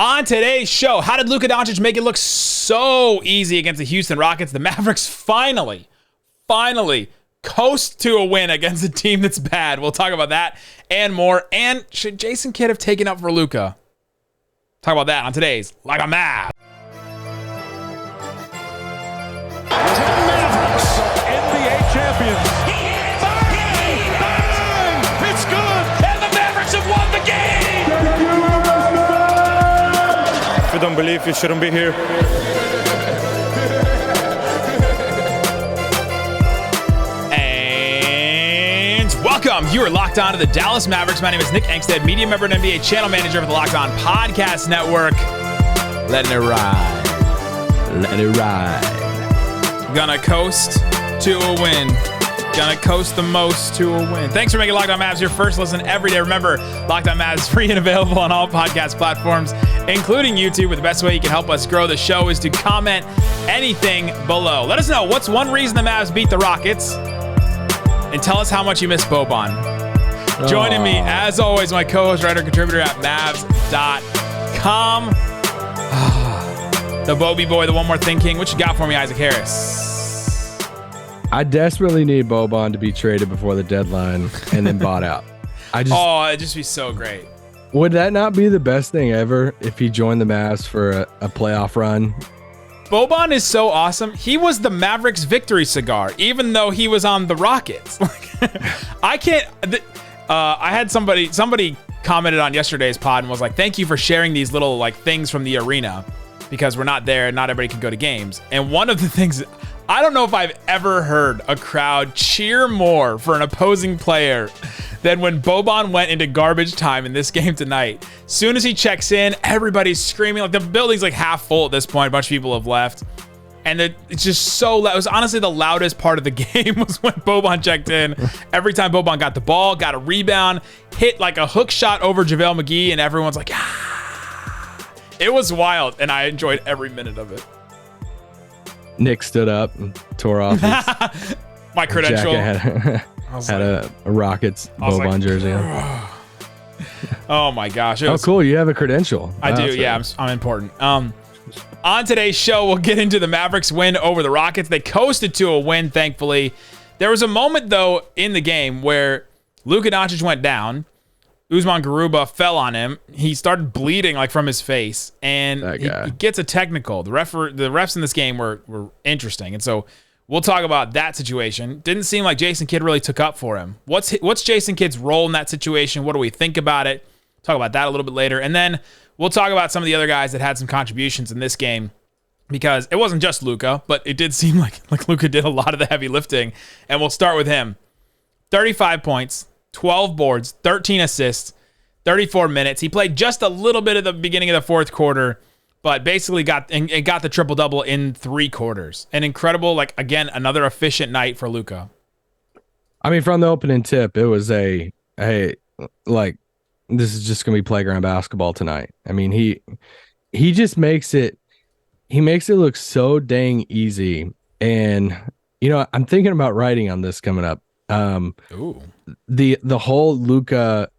On today's show, how did Luka Doncic make it look so easy against the Houston Rockets? The Mavericks finally coast to a win against a team that's bad. We'll talk about that and more. And should Jason Kidd have taken up for Luka? Talk about that on today's Like a Mavs. Mavericks NBA champions. Bang! It's good! And the Mavericks have won the game! If you don't believe, you shouldn't be here. And welcome. You are locked on to the Dallas Mavericks. My name is Nick Angstadt, media member and NBA channel manager for the Locked On Podcast Network. Letting it ride. Let it ride. Gonna coast to a win. Gonna coast the most to a win. Thanks for making Locked On Mavs your first listen every day. Remember, Locked On Mavs is free and available on all podcast platforms, including YouTube. But the best way you can help us grow the show is to comment anything below. Let us know what's one reason the Mavs beat the Rockets, and tell us how much you miss Boban. Joining me, as always, my co-host, writer, contributor at Mavs.com. The Bobby Boy, the One More Thing King. What you got for me, Isaac Harris? I desperately need Boban to be traded before the deadline and then bought out. It'd just be so great. Would that not be the best thing ever if he joined the Mavs for a playoff run? Boban is so awesome. He was the Mavericks victory cigar, even though he was on the Rockets. I can't. I had somebody commented on yesterday's pod and was like, "Thank you for sharing these little like things from the arena, because we're not there and not everybody can go to games." And one of the things, I don't know if I've ever heard a crowd cheer more for an opposing player than when Boban went into garbage time in this game tonight. Soon as he checks in, everybody's screaming. Like, the building's like half full at this point. A bunch of people have left. And it's just so loud. It was honestly the loudest part of the game was when Boban checked in. Every time Boban got the ball, got a rebound, hit like a hook shot over JaVale McGee, and everyone's like, ah. It was wild, and I enjoyed every minute of it. Nick stood up and tore off his my credential. Had a Rockets Boban jersey on. Oh my gosh. Oh, cool. You have a credential. I do. Yeah, I'm important. On today's show, we'll get into the Mavericks win over the Rockets. They coasted to a win, thankfully. There was a moment, though, in the game where Luka Doncic went down. Usman Garuba fell on him. He started bleeding like from his face, and he gets a technical. The refs in this game were interesting, and so we'll talk about that situation. Didn't seem like Jason Kidd really took up for him. What's Jason Kidd's role in that situation? What do we think about it? Talk about that a little bit later, and then we'll talk about some of the other guys that had some contributions in this game, because it wasn't just Luka, but it did seem like Luka did a lot of the heavy lifting, and we'll start with him. 35 points. 12 boards, 13 assists, 34 minutes. He played just a little bit at the beginning of the fourth quarter, but basically got the triple-double in 3 quarters. An incredible, again, another efficient night for Luka. I mean, from the opening tip, it was this is just going to be playground basketball tonight. I mean, he just makes it look so dang easy. And, I'm thinking about writing on this coming up. The whole Luka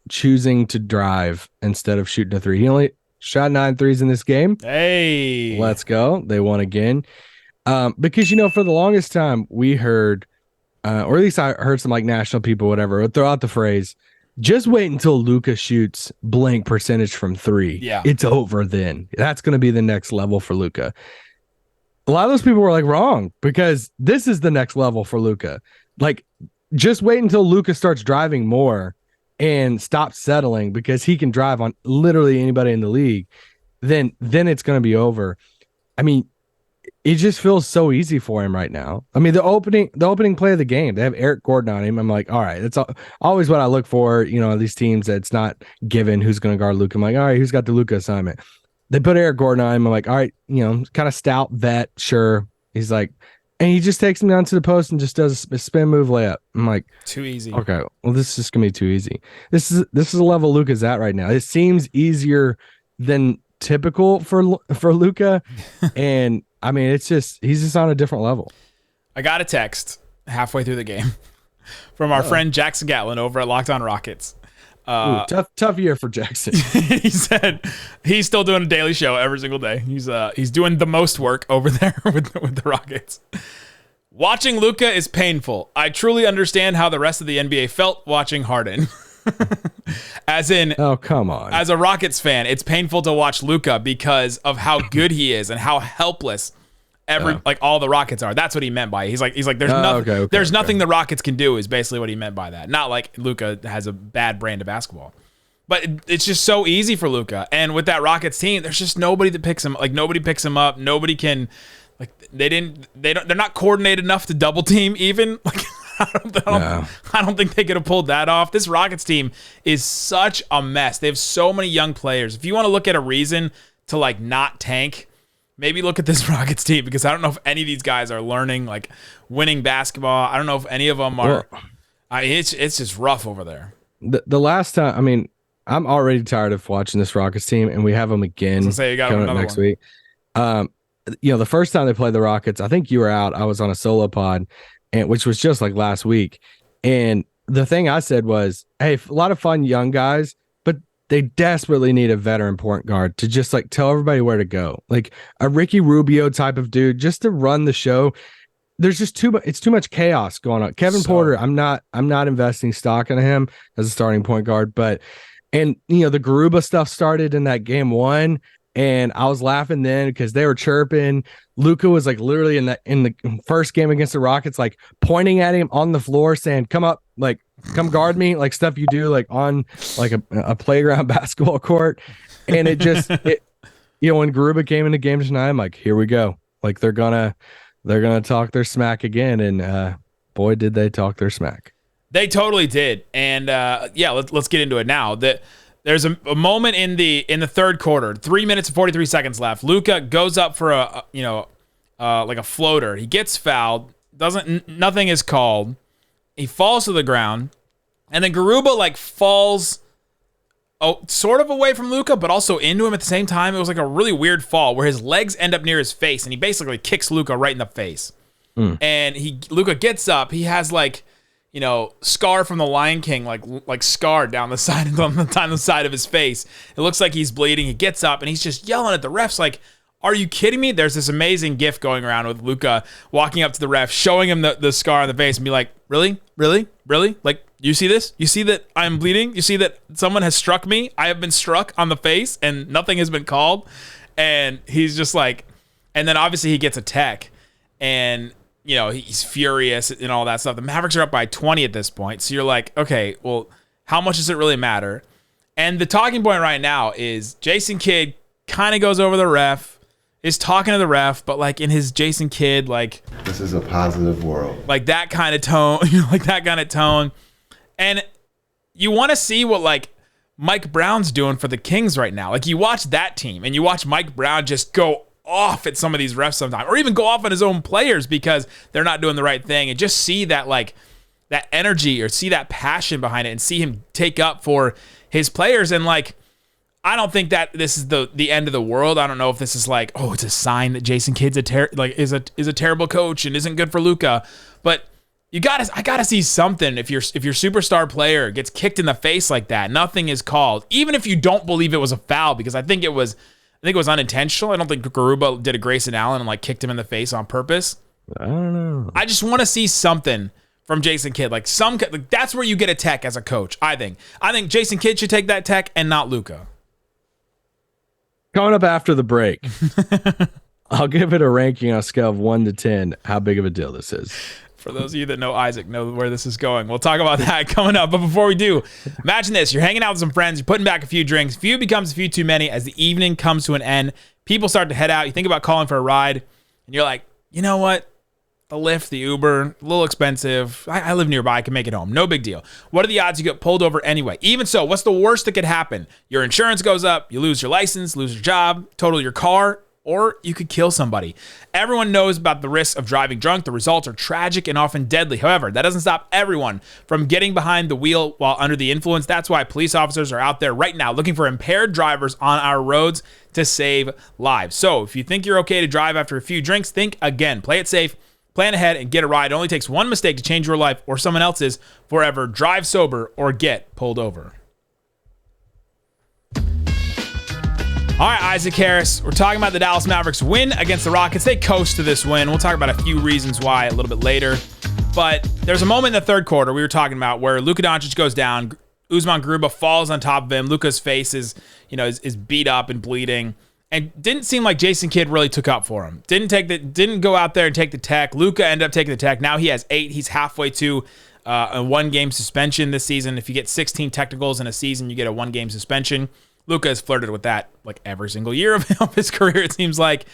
choosing to drive instead of shooting a 3. He only shot 9 threes in this game. Hey, let's go. They won again. Because, for the longest time we heard, or at least I heard some national people, whatever, would throw out the phrase, just wait until Luka shoots blank percentage from 3. Yeah. It's over then. That's going to be the next level for Luka. A lot of those people were wrong, because this is the next level for Luka. Just wait until Luka starts driving more and stops settling, because he can drive on literally anybody in the league. Then it's going to be over. I mean, it just feels so easy for him right now. I mean, the opening play of the game, they have Eric Gordon on him. I'm like, all right, that's always what I look for. These teams that's not given who's going to guard Luka. I'm like, all right, who's got the Luka assignment? They put Eric Gordon on him. I'm like, all right, kind of stout vet, sure. He's like. And he just takes him down to the post and just does a spin move layup. I'm like, too easy. Okay, well, this is just gonna be too easy. This is the level Luka's at right now. It seems easier than typical for Luka, and I mean, he's just on a different level. I got a text halfway through the game from our friend Jackson Gatlin over at Locked On Rockets. Tough year for Jackson. He said he's still doing a daily show every single day. He's doing the most work over there with the Rockets. Watching Luka is painful. I truly understand how the rest of the NBA felt watching Harden. As in, oh, come on. As a Rockets fan, it's painful to watch Luka because of how good he is and how helpless all the Rockets are. That's what he meant by it. He's like there's nothing the Rockets can do is basically what he meant by that. Not like Luka has a bad brand of basketball. But it's just so easy for Luka. And with that Rockets team, there's just nobody that picks him. Like nobody picks him up. Nobody can they're not coordinated enough to double team even. Like I don't think they could have pulled that off. This Rockets team is such a mess. They have so many young players. If you want to look at a reason to like not tank, maybe look at this Rockets team, because I don't know if any of these guys are learning like winning basketball. I don't know if any of them are. It's just rough over there. The last time, I mean, I'm already tired of watching this Rockets team, and we have them again coming up next week. The first time they played the Rockets, I think you were out. I was on a solo pod, which was just like last week. And the thing I said was, hey, a lot of fun young guys, but they desperately need a veteran point guard to just like tell everybody where to go. Like a Ricky Rubio type of dude just to run the show. There's just too much chaos going on. Kevin Porter, I'm not investing stock in him as a starting point guard, the Garuba stuff started in that game one. And I was laughing then because they were chirping. Luka was like literally in the first game against the Rockets, like pointing at him on the floor, saying, "Come up, like come guard me," like stuff you do like on like a playground basketball court. And when Garuba came in the game tonight, I'm like, here we go. Like they're gonna talk their smack again, and boy, did they talk their smack. They totally did. And let's get into it now. There's a moment in the third quarter, 3 minutes and 43 seconds left. Luka goes up for like a floater. He gets fouled. Nothing is called. He falls to the ground, and then Garuba like falls sort of away from Luka, but also into him at the same time. It was like a really weird fall where his legs end up near his face, and he basically kicks Luka right in the face. And Luka gets up. He has like, Scar from the Lion King, like scarred down the side of his face. It looks like he's bleeding. He gets up and he's just yelling at the refs like, "Are you kidding me?" There's this amazing GIF going around with Luka walking up to the ref, showing him the scar on the face, and be like, "Really? Really? Really? Like, you see this? You see that I'm bleeding? You see that someone has struck me? I have been struck on the face and nothing has been called." And he's just like, and then obviously he gets a tech, and he's furious and all that stuff. The Mavericks are up by 20 at this point. So you're like, okay, well, how much does it really matter? And the talking point right now is Jason Kidd kind of goes over the ref, is talking to the ref, but like in his Jason Kidd, like, this is a positive world. Like that kind of tone, And you want to see what like Mike Brown's doing for the Kings right now. Like you watch that team and you watch Mike Brown just go off at some of these refs sometimes, or even go off on his own players because they're not doing the right thing, and just see that like that energy or see that passion behind it and see him take up for his players. And like, I don't think that this is the end of the world. I don't know if this is like, oh, it's a sign that Jason Kidd's is a terrible coach and isn't good for Luka. But I gotta see something. If your superstar player gets kicked in the face like that, nothing is called, even if you don't believe it was a foul, because I think it was unintentional. I don't think Garuba did a Grayson Allen and like kicked him in the face on purpose. I don't know. I just want to see something from Jason Kidd. Like that's where you get a tech as a coach. I think Jason Kidd should take that tech and not Luka. Coming up after the break, I'll give it a ranking on a scale of 1 to 10. How big of a deal this is. For those of you that know Isaac, know where this is going. We'll talk about that coming up. But before we do, imagine this. You're hanging out with some friends. You're putting back a few drinks. Few becomes a few too many. As the evening comes to an end, people start to head out. You think about calling for a ride, and you're like, you know what? The Lyft, the Uber, a little expensive. I live nearby. I can make it home. No big deal. What are the odds you get pulled over anyway? Even so, what's the worst that could happen? Your insurance goes up. You lose your license, lose your job, total your car, or you could kill somebody. Everyone knows about the risks of driving drunk. The results are tragic and often deadly. However, that doesn't stop everyone from getting behind the wheel while under the influence. That's why police officers are out there right now looking for impaired drivers on our roads to save lives. So if you think you're okay to drive after a few drinks, think again. Play it safe, plan ahead, and get a ride. It only takes one mistake to change your life or someone else's forever. Drive sober or get pulled over. All right, Isaac Harris, we're talking about the Dallas Mavericks win against the Rockets. They coast to this win. We'll talk about a few reasons why a little bit later. But there's a moment in the third quarter we were talking about where Luka Doncic goes down. Usman Garuba falls on top of him. Luka's face is beat up and bleeding. And didn't seem like Jason Kidd really took up for him. Didn't go out there and take the tech. Luka ended up taking the tech. Now he has 8. He's halfway to a 1-game suspension this season. If you get 16 technicals in a season, you get a 1-game suspension. Luka has flirted with that like every single year of his career, it seems like.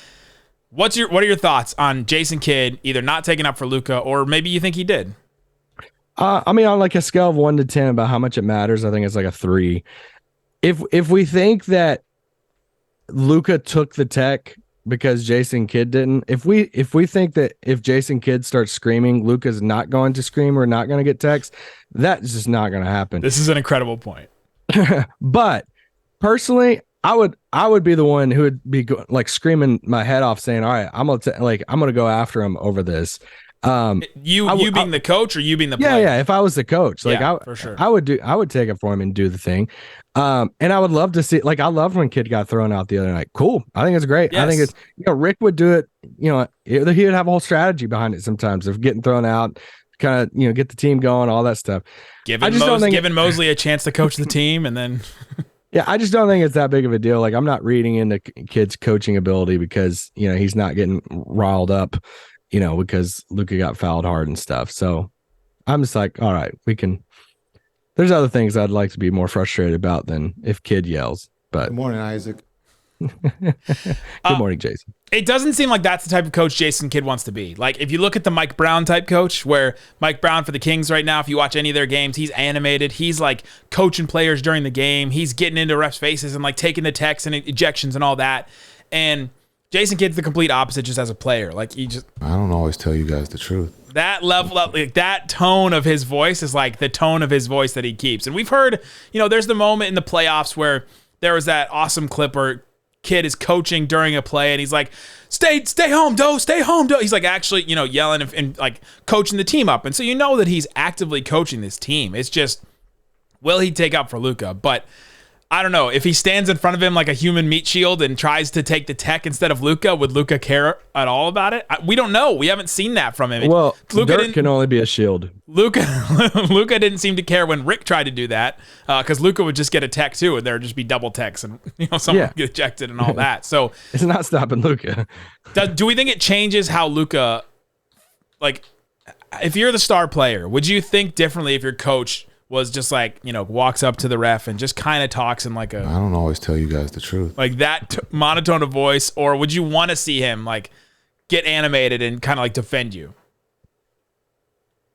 What are your thoughts on Jason Kidd either not taking up for Luka or maybe you think he did? I mean, on like a scale of 1 to 10 about how much it matters, I think it's like a 3. If we think that Luka took the tech because Jason Kidd didn't, if we think that if Jason Kidd starts screaming, Luka's not going to scream or not going to get techs, that's just not going to happen. This is an incredible point. But personally, I would be the one who would be like screaming my head off, saying, "All right, I'm gonna go after him over this." You being the coach or you being the player? Yeah. If I was the coach, like for sure, I would take it for him and do the thing. And I would love to see, like, I loved when Kidd got thrown out the other night. Cool. I think it's great. Yes. I think it's, Rick would do it. He would have a whole strategy behind it sometimes of getting thrown out, kind of, get the team going, all that stuff. Giving Mosley a chance to coach the team and then. Yeah, I just don't think it's that big of a deal. Like, I'm not reading into Kidd's coaching ability because, he's not getting riled up, because Luka got fouled hard and stuff. So I'm just like, all right, there's other things I'd like to be more frustrated about than if Kidd yells. But Good morning, Isaac. Good morning, Jason. It doesn't seem like that's the type of coach Jason Kidd wants to be. Like, if you look at the Mike Brown type coach, where Mike Brown for the Kings right now, if you watch any of their games, he's animated. He's like coaching players during the game. He's getting into refs' faces and like taking the techs and ejections and all that. And Jason Kidd's the complete opposite just as a player. Like, I don't always tell you guys the truth. That level up, like that tone of his voice is like the tone of his voice that he keeps. And we've heard, there's the moment in the playoffs where there was that awesome clip where Kidd is coaching during a play and he's like, stay home, Doe, stay home, Doe. He's like actually, yelling and like coaching the team up. And so that he's actively coaching this team. It's just, will he take up for Luka? But I don't know. If he stands in front of him like a human meat shield and tries to take the tech instead of Luka, would Luka care at all about it? We don't know. We haven't seen that from him. Well, Dirk can only be a shield. Luka didn't seem to care when Rick tried to do that because Luka would just get a tech too, and there would just be double techs, and someone would get ejected and all that. So it's not stopping Luka. Do we think it changes how Luka, like, if you're the star player, would you think differently if your coach was just like, walks up to the ref and just kind of talks in like I don't always tell you guys the truth. Like that monotone of voice, or would you want to see him like get animated and kind of like defend you?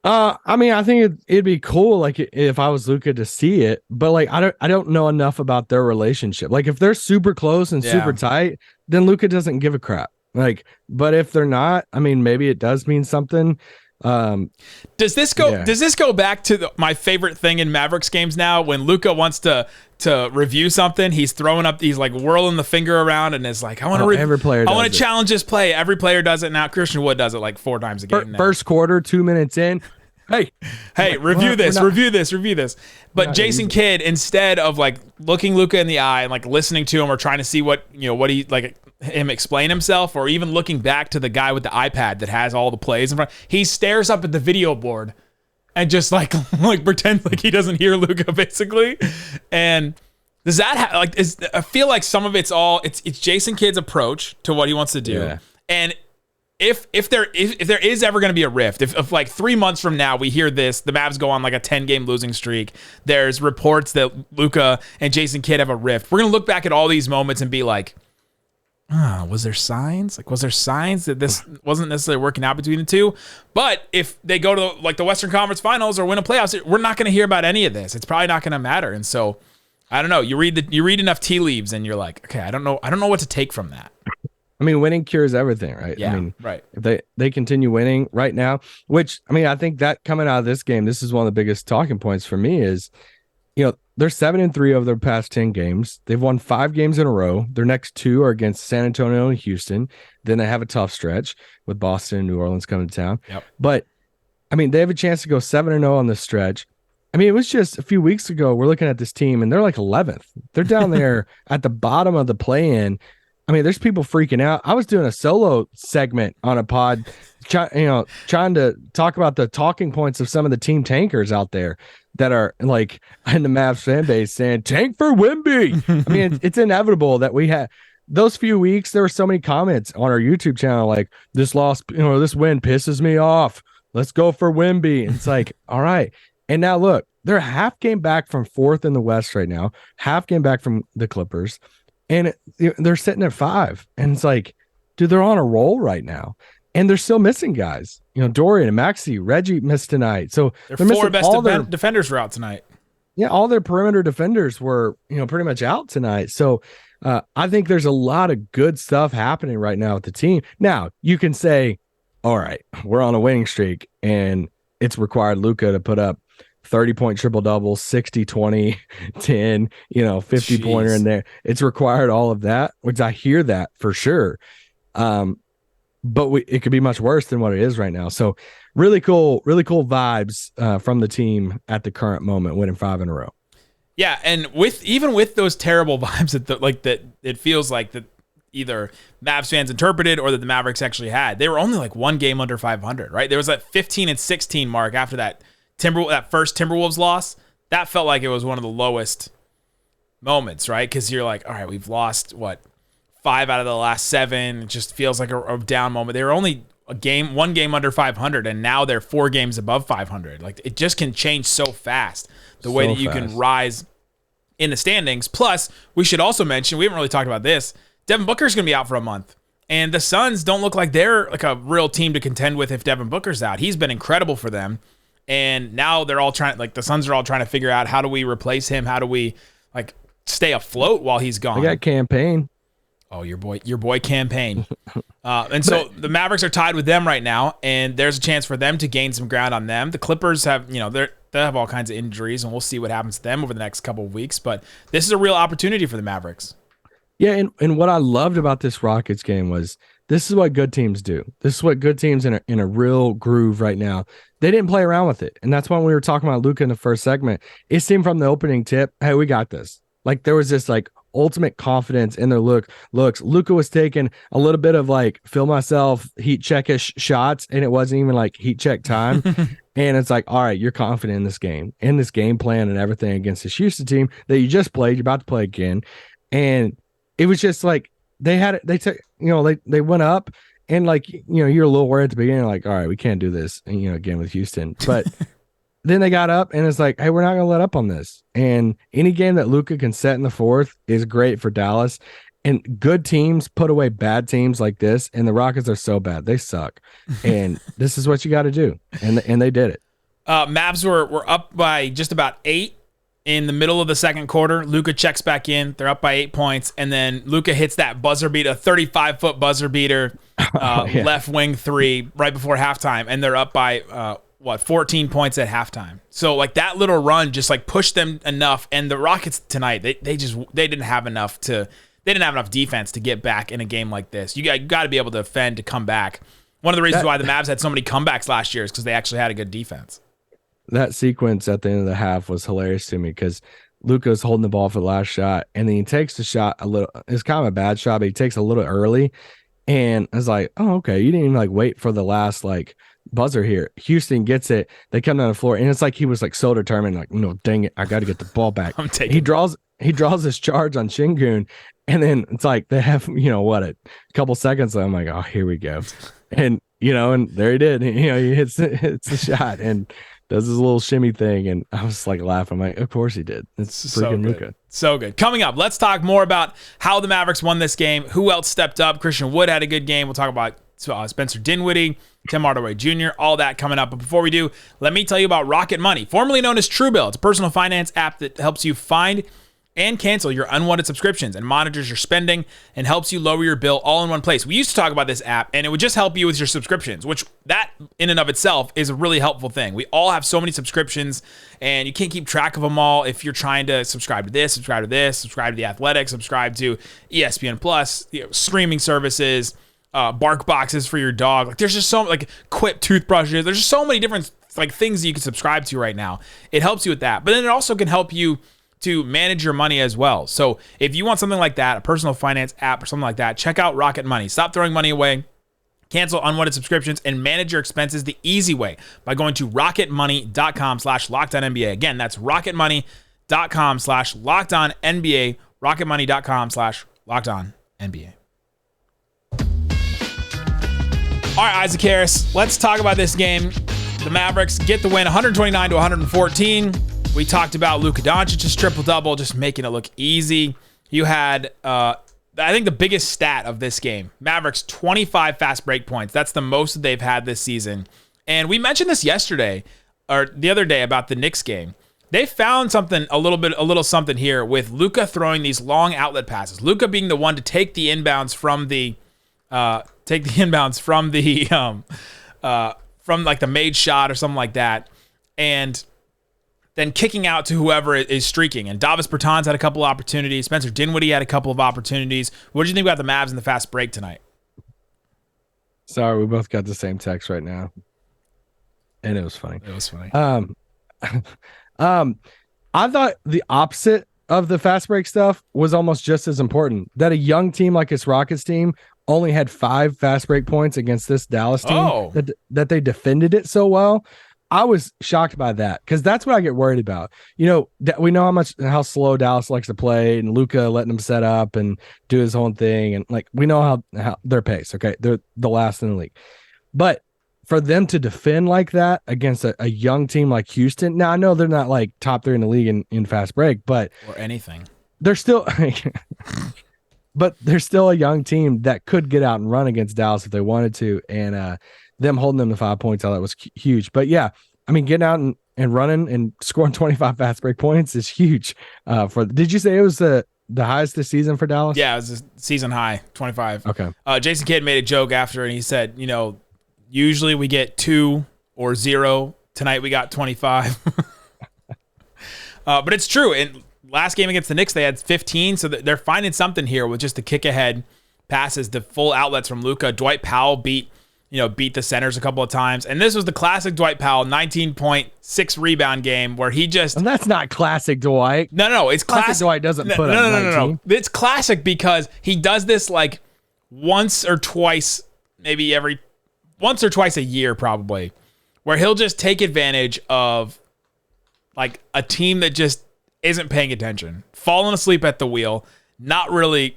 I mean, I think it'd be cool, like if I was Luka to see it, but like I don't know enough about their relationship. Like if they're super close and super tight, then Luka doesn't give a crap. Like, but if they're not, I mean, maybe it does mean something. Does this go back to my favorite thing in Mavericks games now when Luka wants to review something? He's throwing up, he's like whirling the finger around and is like, I want to challenge this play. Every player does it now. Christian Wood does it like 4 times a game now. First quarter, 2 minutes in. Hey, review this. But Jason Kidd, instead of like looking Luka in the eye and like listening to him or trying to see what he like him explain himself, or even looking back to the guy with the iPad that has all the plays in front, he stares up at the video board and just like pretends like he doesn't hear Luka basically. And does that I feel like some of it's Jason Kidd's approach to what he wants to do. Yeah. And if there is ever going to be a rift, if like 3 months from now we hear this, the Mavs go on like a 10-game losing streak, there's reports that Luka and Jason Kidd have a rift, we're going to look back at all these moments and be like, was there signs? Like, was there signs that this wasn't necessarily working out between the two? But if they go to like the Western Conference Finals or win a playoffs, we're not going to hear about any of this. It's probably not going to matter. And so, I don't know. You read enough tea leaves, and you're like, okay, I don't know what to take from that. I mean, winning cures everything, right? Yeah, I mean, right. If they continue winning right now, which I mean, I think that coming out of this game, this is one of the biggest talking points for me is, they're 7-3 over their past 10 games. They've won 5 games in a row. Their next 2 are against San Antonio and Houston. Then they have a tough stretch with Boston and New Orleans coming to town. Yep. But I mean, they have a chance to go 7-0 on this stretch. I mean, it was just a few weeks ago. We're looking at this team, and they're like 11th. They're down there at the bottom of the play-in. I mean, there's people freaking out. I was doing a solo segment on a pod, trying to talk about the talking points of some of the team tankers out there that are like in the Mavs fan base saying, tank for Wemby. I mean, it's inevitable that we had those few weeks. There were so many comments on our YouTube channel like, this loss, this win pisses me off. Let's go for Wemby. And it's like, all right. And now look, they're a half game back from 4th in the West right now, half game back from the Clippers, and they're sitting at 5. And it's like, dude, they're on a roll right now. And they're still missing guys. Dorian and Maxey, Reggie missed tonight. So their 4 best defenders were out tonight. Yeah, all their perimeter defenders were, pretty much out tonight. So I think there's a lot of good stuff happening right now with the team. Now, you can say, all right, we're on a winning streak, and it's required Luka to put up 30-point triple-double, 60, 20, 10, 50-pointer in there. It's required all of that, which I hear that for sure. But it could be much worse than what it is right now. So really cool vibes from the team at the current moment, winning 5 in a row. Yeah, and even with those terrible vibes that it feels like that either Mavs fans interpreted or that the Mavericks actually had. They were only like 1 game under 500, right? There was that 15-16 mark after that first Timberwolves loss. That felt like it was one of the lowest moments, right? Because you're like, all right, we've lost 5 out of the last 7. It just feels like a down moment. They were only 1 game under 500, and now they're 4 games above 500. Like, it just can change so fast, the way that you can rise in the standings. Plus, we should also mention, we haven't really talked about this, Devin Booker's going to be out for a month. And the Suns don't look like they're like a real team to contend with if Devin Booker's out. He's been incredible for them. And now they're all the Suns are all trying to figure out, how do we replace him? How do we stay afloat while he's gone? They got Campaign. Oh, your boy Campaign. And so the Mavericks are tied with them right now, and there's a chance for them to gain some ground on them. The Clippers have, they have all kinds of injuries, and we'll see what happens to them over the next couple of weeks. But this is a real opportunity for the Mavericks. Yeah, and what I loved about this Rockets game was this is what good teams do. This is what good teams in a real groove right now. They didn't play around with it. And that's why we were talking about Luka in the first segment. It seemed from the opening tip, hey, we got this. Like, there was this ultimate confidence in their looks. Luka was taking a little bit of feel myself heat checkish shots, and it wasn't even heat check time. And it's like, all right, you're confident in this game plan and everything against this Houston team that you just played. You're about to play again. And it was just they had it. They took, they went up, and you're a little worried at the beginning, all right, we can't do this, again with Houston. But then they got up, and it's like, hey, we're not going to let up on this. And any game that Luka can set in the 4th is great for Dallas. And good teams put away bad teams like this, and the Rockets are so bad. They suck. And this is what you got to do. And they did it. Mavs were up by just about 8 in the middle of the second quarter. Luka checks back in. They're up by 8 points. And then Luka hits that buzzer beater, a 35-foot buzzer beater, left wing 3 right before halftime. And they're up by 14 points at halftime. So that little run just pushed them enough. And the Rockets tonight, they didn't have enough defense to get back in a game like this. You got to be able to defend to come back. One of the reasons why the Mavs had so many comebacks last year is because they actually had a good defense. That sequence at the end of the half was hilarious to me because Luka's holding the ball for the last shot, and then he takes the shot a little. It's kind of a bad shot, but he takes a little early. And I was like, oh, okay. You didn't even wait for the last buzzer here. Houston gets it. They come down the floor, and it's like he was so determined, no, dang it, I got to get the ball back. He draws this charge on Şengün, and then it's they have a couple seconds left. I'm like, oh, here we go. And and there he did. He hits the shot and does his little shimmy thing, and I was laughing. I'm like, of course he did. It's freaking Luka. So good. Coming up, let's talk more about how the Mavericks won this game. Who else stepped up? Christian Wood had a good game. We'll talk about Spencer Dinwiddie, Tim Hardaway Jr., all that coming up. But before we do, let me tell you about Rocket Money, formerly known as Truebill. It's a personal finance app that helps you find and cancel your unwanted subscriptions and monitors your spending and helps you lower your bill all in one place. We used to talk about this app, and it would just help you with your subscriptions, which that in and of itself is a really helpful thing. We all have so many subscriptions, and you can't keep track of them all if you're trying to subscribe to this, subscribe to this, subscribe to The Athletic, subscribe to ESPN Plus, streaming services, bark boxes for your dog. There's just so Quip toothbrushes. There's just so many different like things you can subscribe to right now. It helps you with that. But then it also can help you to manage your money as well. So if you want something like that, a personal finance app or something like that, check out Rocket Money. Stop throwing money away. Cancel unwanted subscriptions and manage your expenses the easy way by going to rocketmoney.com/LockedOnNBA. Again, that's rocketmoney.com/LockedOnNBA. rocketmoney.com/LockedOnNBA. All right, Isaac Harris, let's talk about this game. The Mavericks get the win 129-114. We talked about Luka Doncic's triple-double, just making it look easy. You had, I think the biggest stat of this game, Mavericks 25 fast break points. That's the most that they've had this season. And we mentioned this yesterday, or the other day, about the Knicks game. They found something, a little something here with Luka throwing these long outlet passes. Luka being the one to take the inbounds from the from like the made shot or something like that, and then kicking out to whoever is streaking. And Davis Bertans had a couple opportunities. Spencer Dinwiddie had a couple of opportunities. What did you think about the Mavs in the fast break tonight? Sorry, we both got the same text right now, and it was funny. I thought the opposite of the fast break stuff was almost just as important. That a young team like this Rockets team only had 5 fast break points against this Dallas team, that they defended it so well. I was shocked by that, because that's what I get worried about. You know, we know how slow Dallas likes to play, and Luka letting them set up and do his own thing, and like we know how their pace. Okay, they're the last in the league, but for them to defend like that against a young team like Houston, now I know they're not like top 3 in the league in fast break, but or anything, they're still. But they're still a young team that could get out and run against Dallas if they wanted to, and them holding them to 5 points, that was huge. But yeah, I mean, getting out and running and scoring 25 fast break points is huge. Did you say it was the highest this season for Dallas? Yeah, it was a season high, 25. Okay. Jason Kidd made a joke after, and he said, you know, usually we get 2 or 0. Tonight we got 25. But it's true. And last game against the Knicks, they had 15, so they're finding something here with just the kick ahead passes, the full outlets from Luka. Dwight Powell beat the centers a couple of times, and this was the classic Dwight Powell 19.6 rebound game where he just. And that's not classic Dwight. No, it's classic. Dwight doesn't put up 19. No. It's classic because he does this like once or twice a year probably, where he'll just take advantage of like a team that just isn't paying attention, falling asleep at the wheel, not really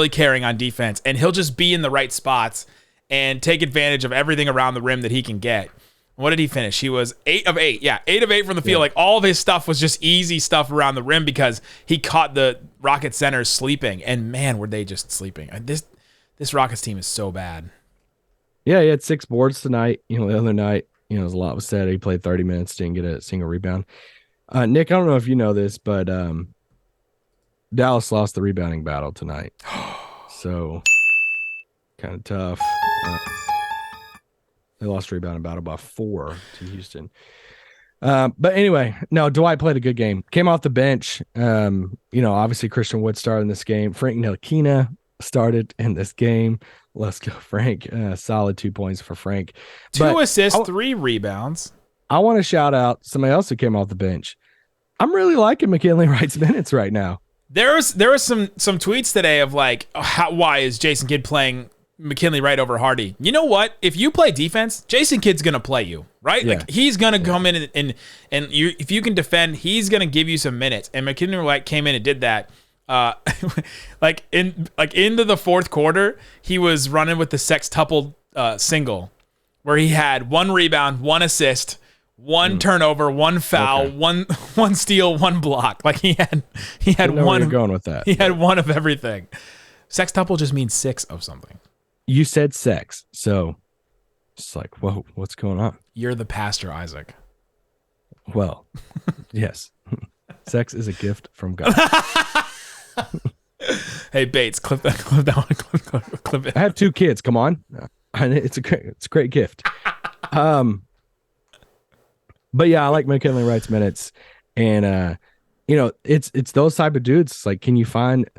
caring on defense, and he'll just be in the right spots and take advantage of everything around the rim that he can get. What did he finish? He was 8 of 8. Yeah, 8 of 8 from the field. Yeah. Like all of his stuff was just easy stuff around the rim because he caught the Rockets centers sleeping, and man, were they just sleeping. This Rockets team is so bad. Yeah, he had 6 boards tonight. You know, the other night, you know, a lot was said. He played 30 minutes, didn't get a single rebound. Nick, I don't know if you know this, but Dallas lost the rebounding battle tonight. So kind of tough. They lost the rebounding battle by 4 to Houston. But anyway, no, Dwight played a good game. Came off the bench. You know, obviously Christian Wood started in this game. Frank Ntilikina started in this game. Let's go, Frank. Solid 2 points for Frank. 2 assists, 3 rebounds. I want to shout out somebody else who came off the bench. I'm really liking McKinley Wright's minutes right now. There was some tweets today of like, why is Jason Kidd playing McKinley Wright over Hardy? You know what? If you play defense, Jason Kidd's gonna play you, right? Yeah. Like he's gonna come in and you, if you can defend, he's gonna give you some minutes. And McKinley Wright came in and did that. Into the fourth quarter, he was running with the sextuple single, where he had 1 rebound, 1 assist, 1 turnover, 1 foul, one steal, 1 block. Like he had one. You're going with that. He had 1 of everything. Sextuple just means 6 of something. You said sex, so it's like, whoa, what's going on? You're the pastor, Isaac. Well, yes, sex is a gift from God. Hey Bates, clip that one. Clip it. I have 2 kids. Come on, it's a great gift. But yeah, I like McKinley Wright's minutes, and it's those type of dudes. It's like, can you find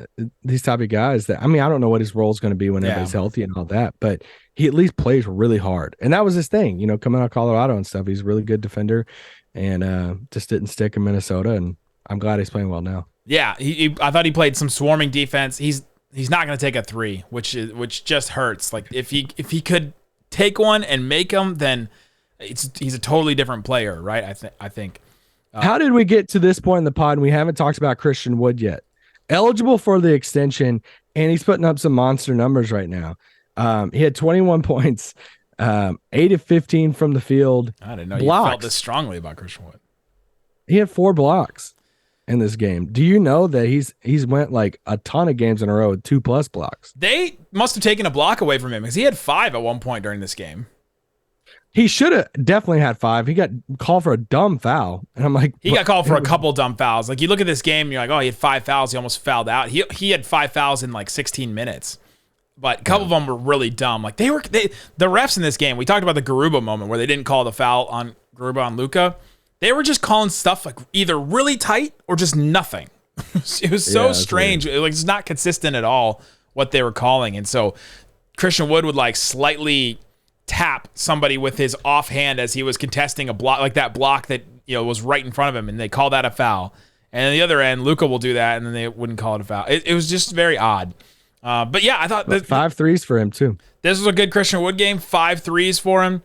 these type of guys that, I mean, I don't know what his role is going to be when everybody's healthy and all that, but he at least plays really hard. And that was his thing, coming out of Colorado and stuff. He's a really good defender and just didn't stick in Minnesota. And I'm glad he's playing well now. Yeah. I thought he played some swarming defense. He's not going to take a three, which just hurts. Like if he could take one and make them, then he's a totally different player. Right. I think. How did we get to this point in the pod and we haven't talked about Christian Wood yet? Eligible for the extension, and he's putting up some monster numbers right now. He had 21 points, 8 of 15 from the field. I didn't know blocks. You felt this strongly about Christian Wood. He had 4 blocks in this game. Do you know that he's went like a ton of games in a row with 2+ blocks? They must have taken a block away from him because he had 5 at one point during this game. He should have definitely had 5. He got called for a dumb foul. And I'm like, he got called for a couple dumb fouls. Like you look at this game and you're like, oh, he had 5 fouls. He almost fouled out. He had 5 fouls in like 16 minutes. But a couple of them were really dumb. Like the refs in this game, we talked about the Garuba moment where they didn't call the foul on Garuba on Luka. They were just calling stuff like either really tight or just nothing. It was so strange. It's not consistent at all what they were calling. And so Christian Wood would like slightly tap somebody with his offhand as he was contesting a block, like that block that was right in front of him, and they call that a foul. And on the other end, Luka will do that, and then they wouldn't call it a foul. It was just very odd. But yeah, I thought 5 threes for him too. This was a good Christian Wood game. 5 threes for him.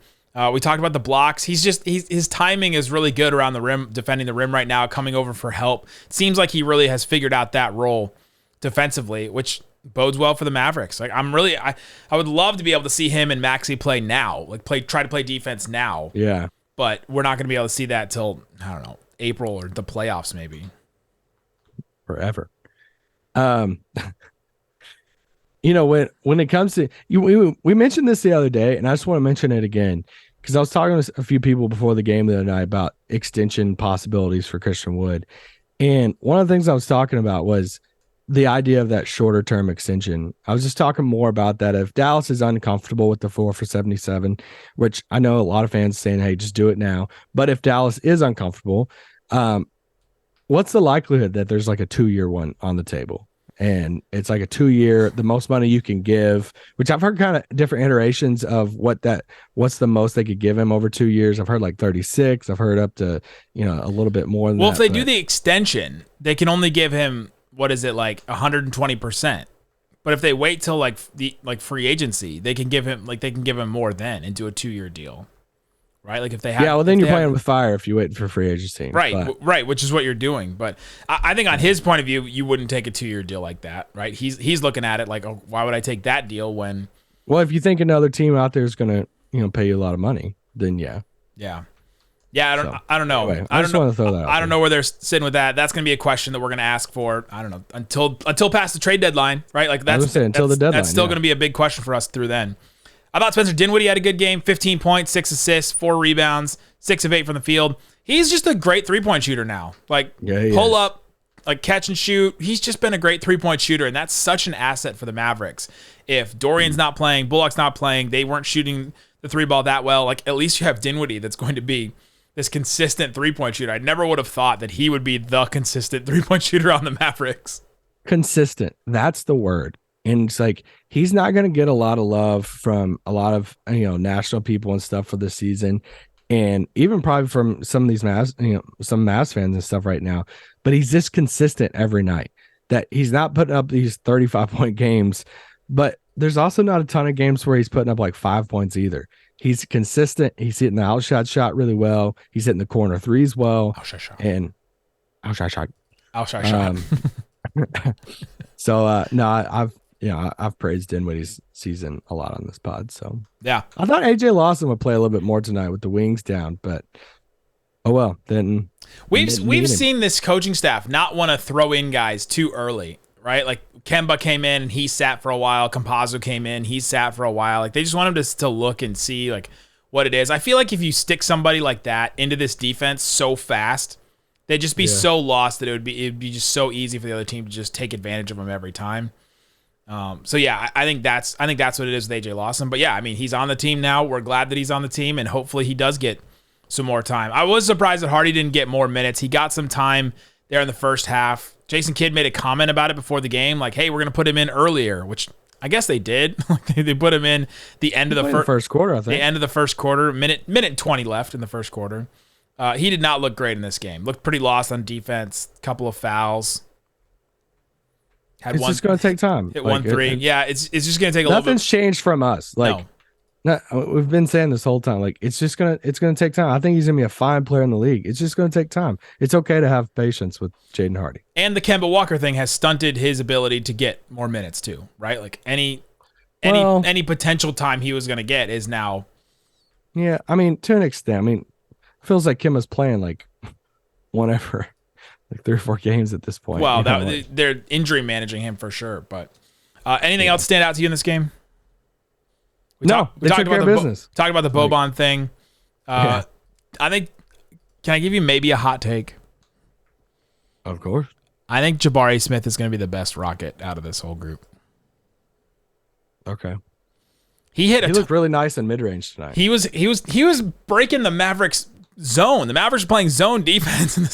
We talked about the blocks. His timing is really good around the rim, defending the rim right now, coming over for help. It seems like he really has figured out that role defensively, which bodes well for the Mavericks. Like I would love to be able to see him and Maxey play now, try to play defense now. Yeah. But we're not going to be able to see that till, I don't know, April or the playoffs maybe. Forever. When it comes to we mentioned this the other day, and I just want to mention it again because I was talking to a few people before the game the other night about extension possibilities for Christian Wood. And one of the things I was talking about was the idea of that shorter term extension. I was just talking more about that. If Dallas is uncomfortable with the 4 for 77, which I know a lot of fans saying, hey, just do it now. But if Dallas is uncomfortable, what's the likelihood that there's like a 2-year one on the table? And it's like a 2-year, the most money you can give, which I've heard kind of different iterations of what's the most they could give him over 2 years. I've heard like 36. I've heard up to, a little bit more than that. Well, if they do the extension, they can only give him, what is it, like 120%. But if they wait till like free agency, they can give him more then and do a 2-year deal. Right? Like if they have, well, then you're playing with fire if you wait for free agency. Right, right, which is what you're doing. But I think on his point of view, you wouldn't take a 2-year deal like that, right? He's looking at it like, oh, why would I take that deal when? Well, if you think another team out there is going to, pay you a lot of money, then yeah. I don't know. Anyway, I don't know. Want to throw that out I don't know where they're sitting with that. That's going to be a question that we're going to ask for. I don't know until past the trade deadline, right? Like until the deadline. That's still going to be a big question for us through then. I thought Spencer Dinwiddie had a good game, 15 points, 6 assists, 4 rebounds, 6 of 8 from the field. He's just a great 3-point shooter now. Pull up, catch and shoot. He's just been a great 3-point shooter, and that's such an asset for the Mavericks. If Dorian's not playing, Bullock's not playing, they weren't shooting the 3-ball that well, at least you have Dinwiddie that's going to be this consistent 3-point shooter. I never would have thought that he would be the consistent 3-point shooter on the Mavericks. Consistent. That's the word. And it's like, he's not going to get a lot of love from a lot of, national people and stuff for this season. And even probably from some of these Mavs, some Mavs fans and stuff right now, but he's just consistent every night that he's not putting up these 35-point games, but there's also not a ton of games where he's putting up like 5 points either. He's consistent. He's hitting the outside shot really well. He's hitting the corner threes well. Outside shot. So, no, I've praised Dinwiddie's season a lot on this pod. So yeah, I thought AJ Lawson would play a little bit more tonight with the wings down, but oh well. Then we've seen this coaching staff not want to throw in guys too early, right? Like Kemba came in and he sat for a while. Campazzo came in, he sat for a while. Like they just want him to look and see like what it is. I feel like if you stick somebody like that into this defense so fast, they'd just be so lost that it'd be just so easy for the other team to just take advantage of them every time. So yeah, I think that's what it is with AJ Lawson. But yeah, I mean, he's on the team now. We're glad that he's on the team, and hopefully he does get some more time. I was surprised that Hardy didn't get more minutes. He got some time. there in the first half. Jason Kidd made a comment about it before the game, like, hey, we're going to put him in earlier, which I guess they did. They put him in the end of the first quarter, I think. The end of the first quarter, minute 20 left in the first quarter. He did not look great in this game. Looked pretty lost on defense, couple of fouls. It's just going to take time. Hit 1-3. Yeah, it's just going to take a little bit. Nothing's changed from us. We've been saying this whole time. Like, it's going to take time. I think he's going to be a fine player in the league. It's just going to take time. It's okay to have patience with Jaden Hardy. And the Kemba Walker thing has stunted his ability to get more minutes too, right? Like any potential time he was going to get is now. Yeah, I mean, to an extent. I mean, it feels like Kemba's playing like whenever. Like 3 or 4 games at this point. Well, they're injury managing him for sure. But anything else stand out to you in this game? We talked about the business. Talked about the Boban thing. I think. Can I give you maybe a hot take? Of course. I think Jabari Smith is going to be the best Rocket out of this whole group. Okay. He looked really nice in mid range tonight. He was breaking the Mavericks zone. The Mavericks were playing zone defense in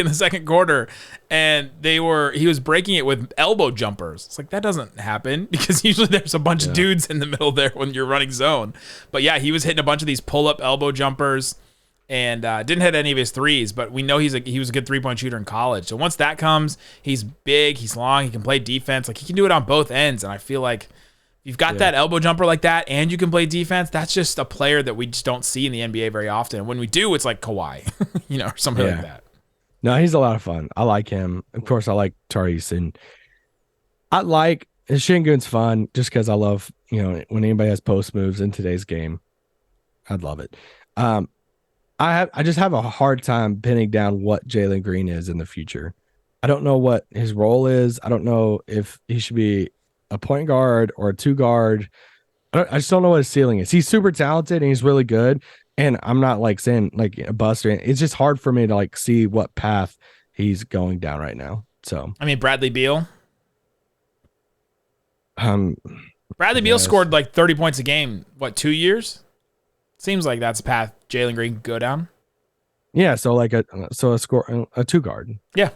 the second quarter, and he was breaking it with elbow jumpers. It's like, that doesn't happen because usually there's a bunch of dudes in the middle there when you're running zone. But yeah, he was hitting a bunch of these pull-up elbow jumpers and didn't hit any of his threes, but we know he was a good three-point shooter in college. So once that comes, he's big, he's long, he can play defense. Like, he can do it on both ends, and I feel like you've got that elbow jumper like that, and you can play defense. That's just a player that we just don't see in the NBA very often. And when we do, it's like Kawhi, or something like that. No, he's a lot of fun. I like him. Of course, I like Tariq, and I like Şengün's fun just because I love, when anybody has post moves in today's game, I'd love it. I just have a hard time pinning down what Jalen Green is in the future. I don't know what his role is. I don't know if he should be a point guard or a 2 guard. I just don't know what his ceiling is. He's super talented and he's really good. And I'm not like saying like a bust or anything. It's just hard for me to like see what path he's going down right now. So I mean, Bradley Beal. Bradley Beal scored like 30 points a game. What, 2 years? Seems like that's a path Jalen Green could go down. Yeah, so like a 2 guard. Yeah,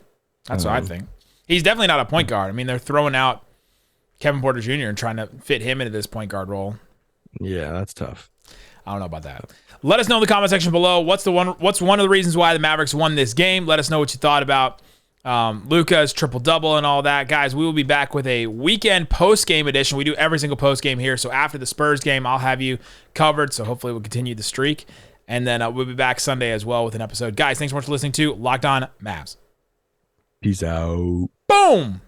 that's what I think. He's definitely not a point guard. I mean, they're throwing out Kevin Porter Jr. and trying to fit him into this point guard role. Yeah, that's tough. I don't know about that. Let us know in the comment section below. What's one of the reasons why the Mavericks won this game? Let us know what you thought about Luka's triple-double and all that. Guys, we will be back with a weekend post-game edition. We do every single post-game here. So after the Spurs game, I'll have you covered. So hopefully we'll continue the streak. And then we'll be back Sunday as well with an episode. Guys, thanks so much for listening to Locked On Mavs. Peace out. Boom!